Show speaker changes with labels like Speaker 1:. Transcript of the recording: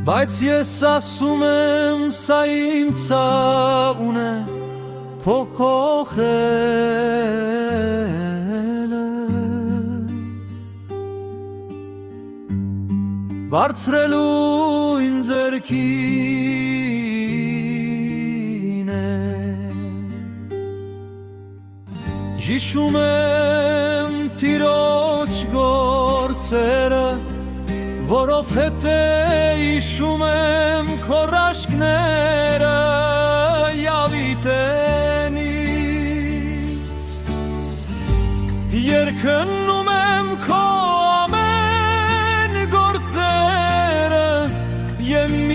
Speaker 1: Բայց ես ասում եմ սա իմ ցավն է փոփոխելը Բարձրելու ինձ ձեռքին է Հիշում եմ տիրոջ գործերը Որովհետև հիշում եմ քո ռաշկները Յավիտենից Երկնում եմ քո